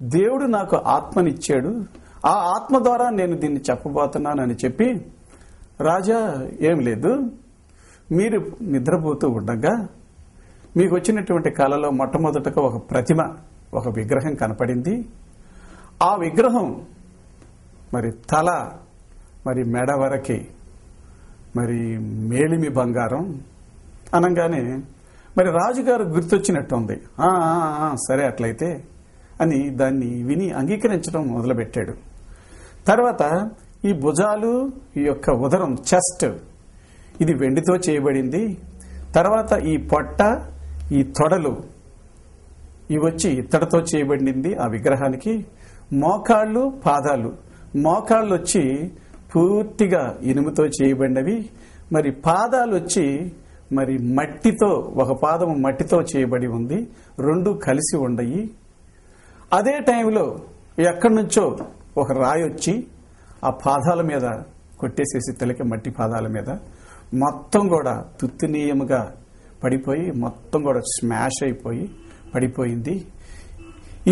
దేవుడు నాకు ఆత్మనిచ్చాడు, ఆ ఆత్మ ద్వారా నేను దీన్ని చెప్పబోతున్నానని చెప్పి, రాజా ఏం లేదు, మీరు నిద్రపోతూ ఉండగా మీకు వచ్చినటువంటి కళలో మొట్టమొదటగా ఒక ప్రతిమ, ఒక విగ్రహం కనపడింది. ఆ విగ్రహం మరి తల, మరి మెడ వరకి మరి మేలిమి బంగారం అనగానే మరి రాజుగారు గుర్తొచ్చినట్టుంది. సరే అట్లయితే అని దాన్ని విని అంగీకరించడం మొదలుపెట్టాడు. తర్వాత ఈ భుజాలు, ఈ యొక్క ఉదరం, చెస్ట్, ఇది వెండితో చేయబడింది. తర్వాత ఈ పొట్ట, ఈ తొడలు ఇవి వచ్చి ఇత్తడితో చేయబడింది ఆ విగ్రహానికి. మోకాళ్ళు, పాదాలు, మోకాళ్ళు వచ్చి పూర్తిగా ఇనుముతో చేయబడినవి. మరి పాదాలు వచ్చి మరి మట్టితో, ఒక పాదము మట్టితో చేయబడి ఉంది, రెండు కలిసి ఉండయి. అదే టైంలో ఎక్కడి నుంచో ఒక రాయి వచ్చి ఆ పాదాల మీద కొట్టేసేసి, తలకి మట్టి పాదాల మీద మొత్తం కూడా తుత్తునీయముగా పడిపోయి, మొత్తం కూడా స్మాష్ అయిపోయి పడిపోయింది.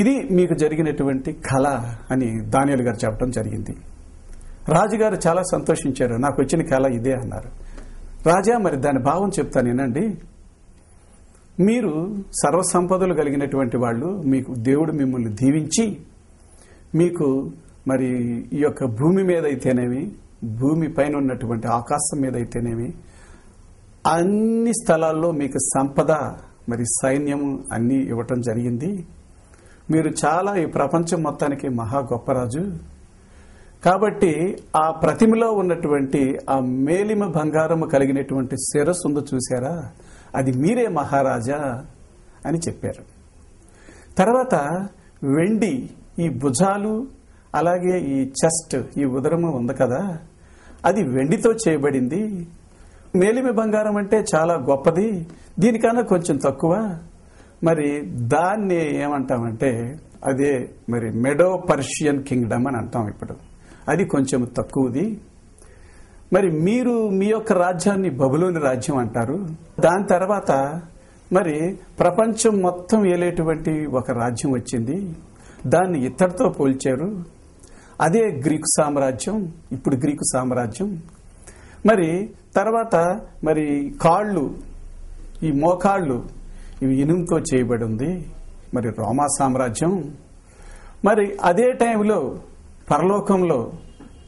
ఇది మీకు జరిగినటువంటి కళ అని దానియేలు గారు చెప్పడం జరిగింది. రాజుగారు చాలా సంతోషించారు. నాకు వచ్చిన కళ ఇదే అన్నారు. రాజా, మరి దాని భావం చెప్తానేనండి. మీరు సర్వసంపదలు కలిగినటువంటి వాళ్ళు, మీకు దేవుడు మిమ్మల్ని దీవించి, మీకు మరి ఈ యొక్క భూమి మీద అయితేనేమి, భూమి పైన ఉన్నటువంటి ఆకాశం మీద అయితేనేమి, అన్ని స్థలాల్లో మీకు సంపద, మరి సైన్యము అన్నీ ఇవ్వటం జరిగింది. మీరు చాలా ఈ ప్రపంచం మొత్తానికి మహా గొప్ప రాజు. కాబట్టి ఆ ప్రతిమలో ఉన్నటువంటి ఆ మేలిమ బంగారము కలిగినటువంటి శిరస్సు ఉందో చూసారా, అది మీరే మహారాజా అని చెప్పారు. తర్వాత వెండి, ఈ భుజాలు అలాగే ఈ చెస్ట్, ఈ ఉదరము ఉంది కదా, అది వెండితో చేయబడింది. మేలిమి బంగారం అంటే చాలా గొప్పది, దీనికన్నా కొంచెం తక్కువ. మరి దాన్ని ఏమంటామంటే అదే మరి మెడో పర్షియన్ కింగ్డమ్ అని అంటాం. ఇప్పుడు అది కొంచెం తక్కువది. మరి మీరు మీ యొక్క రాజ్యాన్ని బబులోని రాజ్యం అంటారు. దాని తర్వాత మరి ప్రపంచం మొత్తం ఏలేటువంటి ఒక రాజ్యం వచ్చింది, దాన్ని ఇత్తడితో పోల్చారు. అదే గ్రీకు సామ్రాజ్యం, ఇప్పుడు గ్రీకు సామ్రాజ్యం. మరి తర్వాత మరి కాళ్ళు, ఈ మోకాళ్ళు, ఇవి ఇనుముతో చేయబడి ఉంది, మరి రోమా సామ్రాజ్యం. మరి అదే టైంలో పరలోకంలో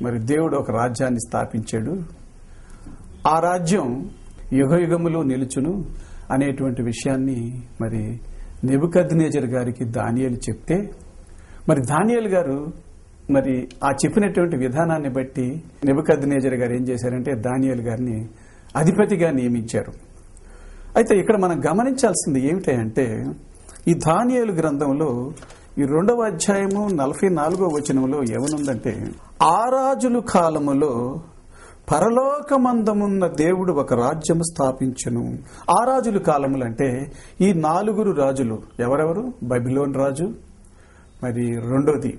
మరి దేవుడు ఒక రాజ్యాన్ని స్థాపించాడు. ఆ రాజ్యం యుగయుగములు నిలుచును అనేటువంటి విషయాన్ని మరి నెబుకద్నెజర్ గారికి దానియేలు చెప్తే, మరి దానియేలు గారు మరి ఆ చెప్పినటువంటి విధానాన్ని బట్టి నెబుకద్నెజర్ గారు ఏం చేశారంటే దానియేలు గారిని అధిపతిగా నియమించారు. అయితే ఇక్కడ మనం గమనించాల్సింది ఏమిటంటే, ఈ దానియేలు గ్రంథంలో ఈ 2వ అధ్యాయము 44వ వచనంలో ఏమనుందంటే, ఆ రాజుల కాలములో పరలోకమందమున్న దేవుడు ఒక రాజ్యము స్థాపించును. ఆ రాజుల కాలములు అంటే ఈ 4 రాజులు ఎవరెవరు? బబిలోన్ రాజు, మరి రెండోది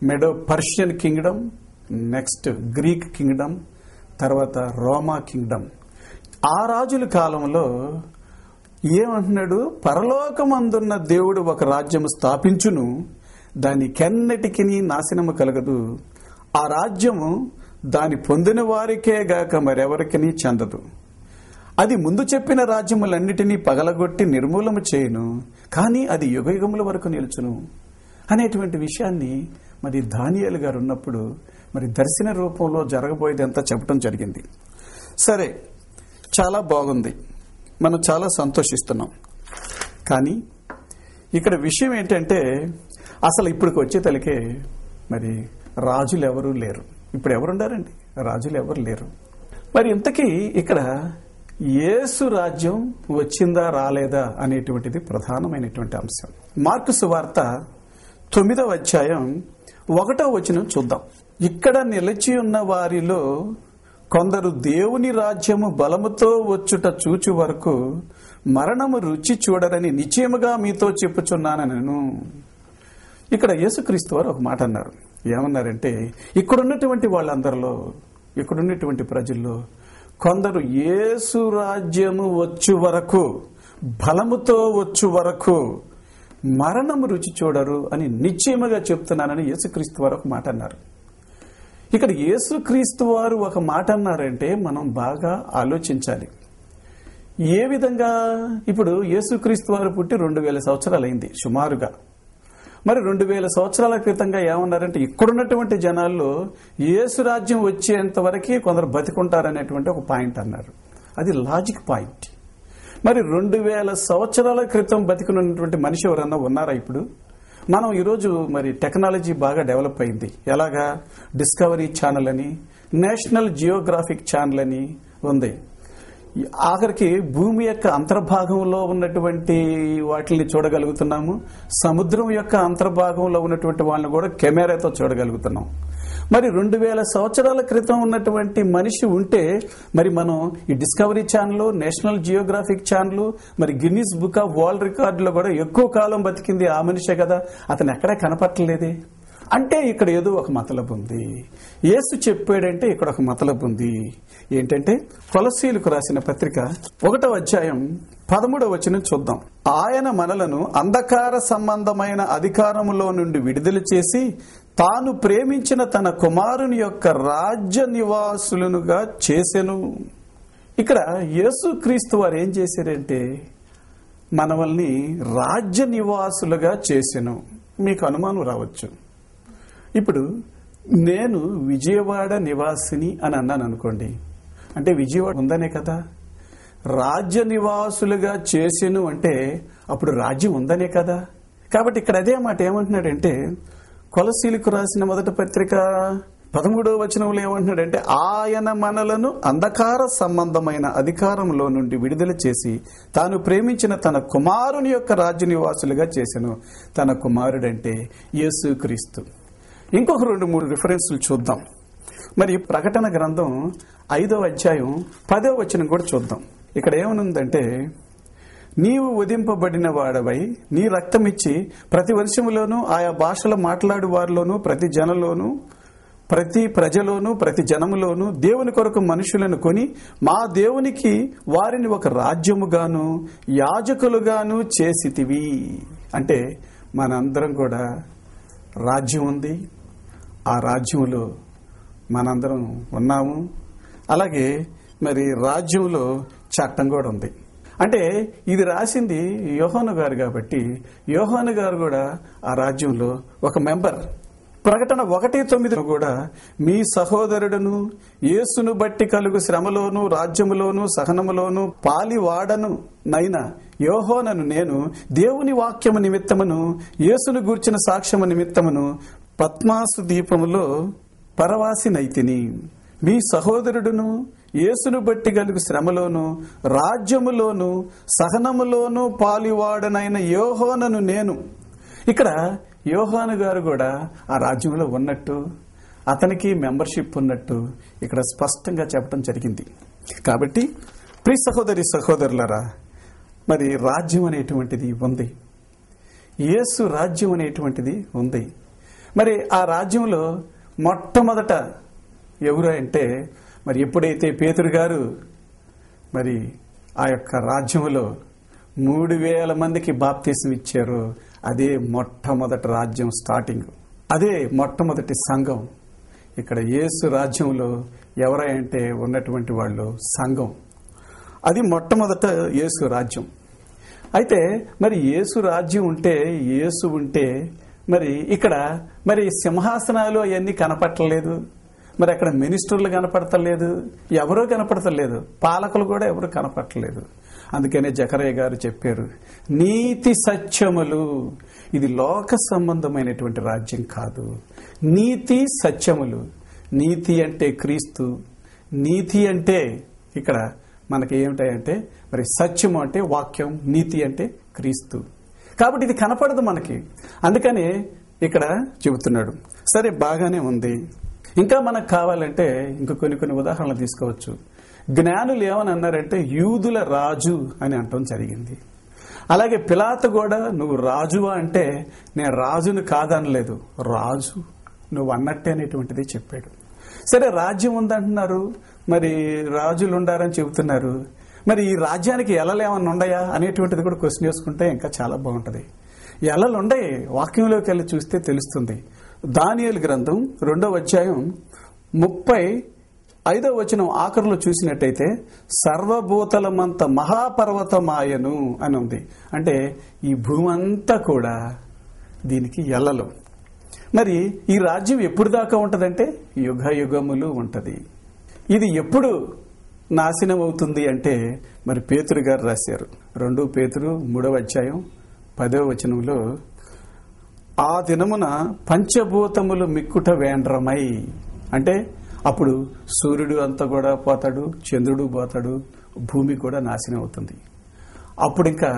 Medo Persian Kingdom, next Greek Kingdom, తర్వాత రోమా కింగ్డమ్. ఆ రాజుల కాలంలో ఏమంటున్నాడు? పరలోకమందున్న దేవుడు ఒక రాజ్యము స్థాపించును, దానికెన్నటికి నాశనము కలగదు. ఆ రాజ్యము దాని పొందిన వారికే గాక మరెవరికి చెందదు. అది ముందు చెప్పిన రాజ్యములన్నిటినీ పగలగొట్టి నిర్మూలము చేయును, కానీ అది యుగయుగముల వరకు నిలుచును అనేటువంటి విషయాన్ని మరి దానియేలు గారు ఉన్నప్పుడు మరి దర్శన రూపంలో జరగబోయేదంతా చెప్పడం జరిగింది. సరే, చాలా బాగుంది, మనం చాలా సంతోషిస్తున్నాం. కానీ ఇక్కడ విషయం ఏంటంటే, అసలు ఇప్పటికి వచ్చేతలకే మరి రాజులు ఎవరూ లేరు. ఇప్పుడు ఎవరుండారండి? రాజులు ఎవరు లేరు. మరి ఇంతకీ ఇక్కడ యేసు రాజ్యం వచ్చిందా రాలేదా అనేటువంటిది ప్రధానమైనటువంటి అంశం. మార్కు సువార్త 9వ అధ్యాయం 1వ వచనం చూద్దాం. ఇక్కడ నిలిచి ఉన్న వారిలో కొందరు దేవుని రాజ్యము బలముతో వచ్చుట చూచు వరకు మరణము రుచి చూడరని నిశ్చయముగా మీతో చెప్పుచున్నానను. ఇక్కడ యేసుక్రీస్తు వారు ఒక మాట అన్నారు. ఏమన్నారంటే, ఇక్కడున్నటువంటి వాళ్ళందరిలో, ఇక్కడున్నటువంటి ప్రజల్లో కొందరు యేసు రాజ్యము వచ్చు వరకు, బలముతో వచ్చు వరకు మరణము రుచి చూడరు అని నిశ్చయముగా చెప్తున్నానని యేసుక్రీస్తు వారు ఒక మాట అన్నారు. ఇక్కడ యేసుక్రీస్తు వారు ఒక మాట అన్నారంటే మనం బాగా ఆలోచించాలి. ఏ విధంగా? ఇప్పుడు యేసుక్రీస్తు వారు పుట్టి 2000 సంవత్సరాలైంది సుమారుగా. మరి 2000 సంవత్సరాల క్రితంగా ఏమన్నారంటే ఇక్కడున్నటువంటి జనాల్లో యేసు రాజ్యం వచ్చేంత వరకే కొందరు బతికుంటారనేటువంటి ఒక పాయింట్ అన్నారు. అది లాజిక్ పాయింట్. మరి 2000 సంవత్సరాల క్రితం బతికున్నటువంటి మనిషి ఎవరన్నా ఉన్నారా ఇప్పుడు? మనం ఈరోజు మరి టెక్నాలజీ బాగా డెవలప్ అయింది. ఎలాగా? డిస్కవరీ ఛానల్ అని, నేషనల్ జియోగ్రాఫిక్ ఛానల్ అని ఉంది. ఆఖరికి భూమి యొక్క అంతర్భాగంలో ఉన్నటువంటి వాటిని చూడగలుగుతున్నాము. సముద్రం యొక్క అంతర్భాగంలో ఉన్నటువంటి వాళ్ళని కూడా కెమెరాతో చూడగలుగుతున్నాం. మరి 2000 సంవత్సరాల క్రితం ఉన్నటువంటి మనిషి ఉంటే మరి మనం ఈ discovery channel, national Geographic channel, మరి గిన్నీస్ బుక్ ఆఫ్ వరల్డ్ రికార్డులో కూడా ఎక్కువ కాలం బతికింది ఆ మనిషే కదా. అతను ఎక్కడా కనపట్టలేదే. అంటే ఇక్కడ ఏదో ఒక మతలబు ఉంది. యేసు చెప్పాడంటే ఇక్కడ ఒక మతలబు ఉంది. ఏంటంటే కొలస్సీలకు రాసిన పత్రిక 1వ అధ్యాయం 13వ వచనం చూద్దాం. ఆయన మనలను అంధకార సంబంధమైన అధికారములో నుండి విడుదల చేసి తాను ప్రేమించిన తన కుమారుని యొక్క రాజ్య నివాసులనుగా చేసెను. ఇక్కడ యేసుక్రీస్తు వారు ఏం చేశారంటే మనల్ని రాజ్య నివాసులుగా చేసెను. మీకు అనుమానం రావచ్చు. ఇప్పుడు నేను విజయవాడ నివాసిని అని అన్నాను అనుకోండి, అంటే విజయవాడ ఉందనే కదా. రాజ్య నివాసులుగా చేసెను అంటే అప్పుడు రాజ్యం ఉందనే కదా. కాబట్టి ఇక్కడ అదే మాట ఏమంటున్నాడంటే కొలస్సీలకు రాసిన 1వ పత్రిక 13వ వచనంలో ఏమంటున్నాడంటే ఆయన మనలను అంధకార సంబంధమైన అధికారంలో నుండి విడుదల చేసి తాను ప్రేమించిన తన కుమారుని యొక్క రాజ్య నివాసులుగా చేసెను. తన కుమారుడంటే యేసుక్రీస్తు. ఇంకొక 2-3 రిఫరెన్సులు చూద్దాం. మరి ప్రకటన గ్రంథం 5వ అధ్యాయం 10వ వచనం కూడా చూద్దాం. ఇక్కడ ఏమనుందంటే నీవు వధింపబడిన వాడవై నీ రక్తమిచ్చి ప్రతి వర్షములోనూ ఆయా భాషలు మాట్లాడు వారిలోనూ ప్రతి జనంలోనూ ప్రతి ప్రజలోనూ ప్రతి జనములోనూ దేవుని కొరకు మనుషులను కొని మా దేవునికి వారిని ఒక రాజ్యముగాను యాజకులుగాను చేసితివి. అంటే మనందరం కూడా రాజ్యం ఉంది. ఆ రాజ్యంలో మనందరం ఉన్నాము. అలాగే మరి రాజ్యంలో చట్టం కూడా ఉంది. అంటే ఇది రాసింది యోహాను గారు కాబట్టి యోహాను గారు కూడా ఆ రాజ్యంలో ఒక మెంబర్. ప్రకటన 1:9 కూడా మీ సహోదరుడును యేసును బట్టి కలుగు శ్రమలోను రాజ్యములోను సహనములోను పాలివాడను నైనా యోహానను నేను దేవుని వాక్యము నిమిత్తమును యేసును గూర్చిన సాక్ష్యము నిమిత్తమును పద్మాసు దీపములో పరవాసినైతిని. మీ సహోదరుడును యేసును బట్టి కలుగు శ్రమలోను రాజ్యములోను సహనములోను పాలివాడనైన యోహానను నేను. ఇక్కడ యోహాను గారు కూడా ఆ రాజ్యంలో ఉన్నట్టు, అతనికి మెంబర్షిప్ ఉన్నట్టు ఇక్కడ స్పష్టంగా చెప్పడం జరిగింది. కాబట్టి ప్రియ సహోదరి సహోదరులారా, మరి రాజ్యం అనేటువంటిది ఉంది. యేసు రాజ్యం అనేటువంటిది ఉంది. మరి ఆ రాజ్యంలో మొట్టమొదట ఎవరు అంటే మరి ఎప్పుడైతే పేతురు గారు మరి ఆ యొక్క రాజ్యంలో 3000 మందికి బాప్తీసం ఇచ్చారో అదే మొట్టమొదటి రాజ్యం స్టార్టింగ్. అదే మొట్టమొదటి సంఘం. ఇక్కడ యేసు రాజ్యంలో ఎవరంటే ఉన్నటువంటి వాళ్ళు సంఘం. అది మొట్టమొదట యేసు రాజ్యం. అయితే మరి యేసు రాజ్యం ఉంటే, యేసు ఉంటే మరి ఇక్కడ మరి సింహాసనాలు అవన్నీ కనపట్టలేదు. మరి అక్కడ మినిస్టర్లు కనపడతలేదు, ఎవరో కనపడతలేదు, పాలకులు కూడా ఎవరు కనపడలేదు. అందుకనే జకరయ్య గారు చెప్పారు, నీతి సత్యములు. ఇది లోక సంబంధమైనటువంటి రాజ్యం కాదు, నీతి సత్యములు. నీతి అంటే క్రీస్తు, నీతి అంటే ఇక్కడ మనకి ఏమిటాయంటే మరి సత్యము అంటే వాక్యం, నీతి అంటే క్రీస్తు. కాబట్టి ఇది కనపడదు మనకి. అందుకనే ఇక్కడ చెబుతున్నాడు. సరే, బాగానే ఉంది. ఇంకా మనకు కావాలంటే ఇంకా కొన్ని ఉదాహరణలు తీసుకోవచ్చు. జ్ఞానులు ఏమని అన్నారంటే యూదుల రాజు అని అంటం జరిగింది. అలాగే పిలాతు కూడా నువ్వు రాజువా అంటే నేను రాజును కాదనలేదు, రాజు నువ్వు అన్నట్టే అనేటువంటిది చెప్పాడు. సరే, రాజ్యం ఉందంటున్నారు, మరి రాజులు ఉండారని చెబుతున్నారు. మరి ఈ రాజ్యానికి ఎలలు ఏమన్నా ఉన్నాయా అనేటువంటిది కూడా క్వశ్చన్ చేసుకుంటే ఇంకా చాలా బాగుంటుంది. ఎలలు ఉన్నాయి. వాక్యంలోకి వెళ్ళి చూస్తే తెలుస్తుంది. దానియేలు గ్రంథం 2వ అధ్యాయం 35వ వచనం ఆఖరిలో చూసినట్టయితే సర్వభూతలమంత మహాపర్వతమాయను అని ఉంది. అంటే ఈ భూమి అంతా కూడా దీనికి ఎల్లలు. మరి ఈ రాజ్యం ఎప్పుడు దాకా ఉంటదంటే యుగ యుగములు ఉంటది. ఇది ఎప్పుడు నాశనం అవుతుంది అంటే మరి పేతురు గారు రాశారు. 2 పేతురు 3వ అధ్యాయం 10వ వచనంలో ఆ దినమున పంచభూతములు మిక్కుట వేండ్రమై, అంటే అప్పుడు సూర్యుడు అంతా కూడా పోతాడు, చంద్రుడు పోతాడు, భూమి కూడా నాశనం అవుతుంది. అప్పుడు ఇంకా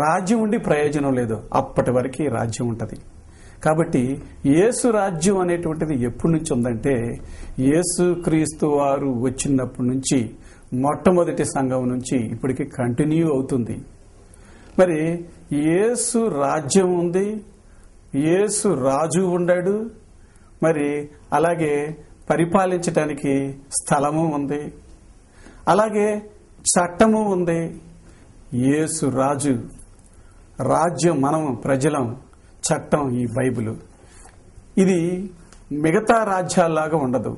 రాజ్యం ఉండి ప్రయోజనం లేదు. అప్పటి వరకు రాజ్యం ఉంటది. కాబట్టి యేసు రాజ్యం అనేటువంటిది ఎప్పటి నుంచి ఉందంటే యేసు క్రీస్తు వారు వచ్చినప్పటి నుంచి, మొట్టమొదటి సంఘం నుంచి ఇప్పటికి కంటిన్యూ అవుతుంది. మరి యేసు రాజ్యం ఉంది, యేసు రాజు ఉండాడు, మరి అలాగే పరిపాలించడానికి స్థలము ఉంది, అలాగే చట్టము ఉంది. యేసు రాజు, రాజ్యం మనము ప్రజలం, చట్టం ఈ బైబిల్. ఇది మిగతా రాజ్యాల్లాగా ఉండదు.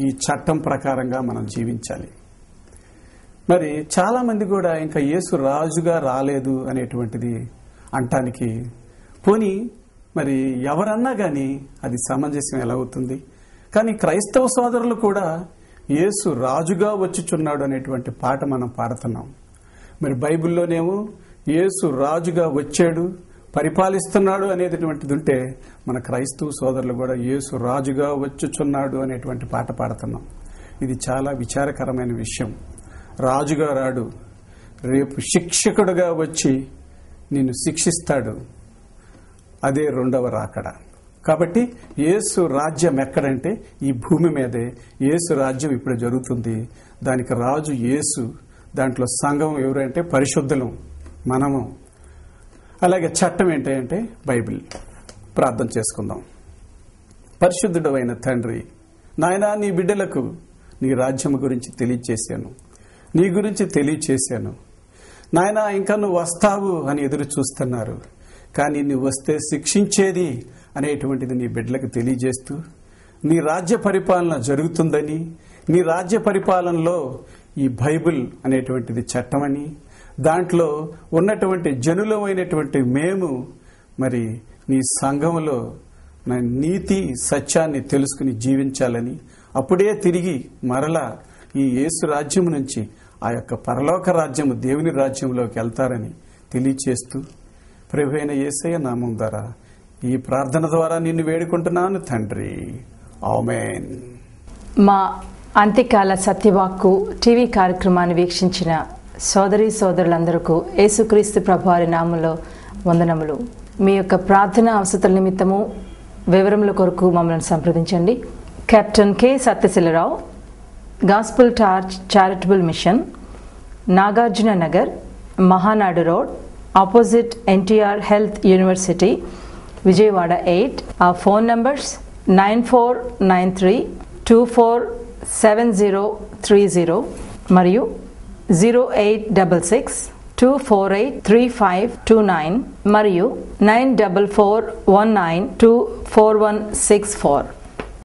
ఈ చట్టం ప్రకారంగా మనం జీవించాలి. మరి చాలా మంది కూడా ఇంకా యేసు రాజుగా రాలేదు అనేటువంటిది అంటానికి, పోనీ మరి ఎవరన్నా కానీ అది సమంజసం ఎలా అవుతుంది? కానీ క్రైస్తవ సోదరులు కూడా యేసు రాజుగా వచ్చుచున్నాడు అనేటువంటి పాట మనం పాడుతున్నాం. మరి బైబిల్లోనేమో యేసు రాజుగా వచ్చాడు, పరిపాలిస్తున్నాడు అనేటువంటిది ఉంటే, మన క్రైస్తవ సోదరులు కూడా యేసు రాజుగా వచ్చుచున్నాడు అనేటువంటి పాట పాడుతున్నాం. ఇది చాలా విచారకరమైన విషయం. రాజుగా రాడు, రేపు శిక్షకుడుగా వచ్చి నిన్ను శిక్షిస్తాడు. అదే 2వ రాకడ. కాబట్టి యేసు రాజ్యం ఎక్కడంటే ఈ భూమి మీదే యేసు రాజ్యం ఇప్పుడు జరుగుతుంది. దానికి రాజు యేసు, దాంట్లో సంఘం ఎవరంటే పరిశుద్ధులం మనము. అలాగే చట్టం ఏంటంటే బైబిల్. ప్రార్థన చేసుకుందాం. పరిశుద్ధుడు అయిన తండ్రి, నాయనా నీ బిడ్డలకు నీ రాజ్యం గురించి తెలియచేశాను, నీ గురించి తెలియచేశాను. నాయనా ఇంకా నువ్వు వస్తావు అని ఎదురు చూస్తున్నారు, కానీ నువ్వు వస్తే శిక్షించేది అనేటువంటిది నీ బిడ్డలకు తెలియజేస్తూ, నీ రాజ్య పరిపాలన జరుగుతుందని, నీ రాజ్య పరిపాలనలో ఈ బైబిల్ అనేటువంటిది చట్టమని, దాంట్లో ఉన్నటువంటి జనులమైనటువంటి మేము మరి నీ సంఘంలో నీతి సత్యాన్ని తెలుసుకుని జీవించాలని, అప్పుడే తిరిగి మరలా ఈ యేసు రాజ్యం నుంచి ఆ యొక్క పరలోక రాజ్యము దేవుని రాజ్యంలోకి వెళ్తారని తెలియచేస్తూ, ప్రభువైన యేసయ్య నామం ద్వారా ఈ ప్రార్థన ద్వారా నిన్ను వేడుకుంటున్నాను తండ్రి, ఆమేన్. మా అంత్యకాల సత్యవాక్కు టీవీ కార్యక్రమాన్ని వీక్షించిన సోదరి సోదరులందరికీ యేసుక్రీస్తు ప్రభువారి నామములో వందనములు. మీ యొక్క ప్రార్థన అవసరాల నిమిత్తము వివరముల కొరకు మమ్మల్ని సంప్రదించండి. Captain K Satyasheelarao, gospel torch charitable mission, Nagarjuna Nagar, Mahanadu road, opposite NTR health university, Vijayawada 8. Our phone numbers 9493247030 మరియు 0866248359 మరియు 94419244164.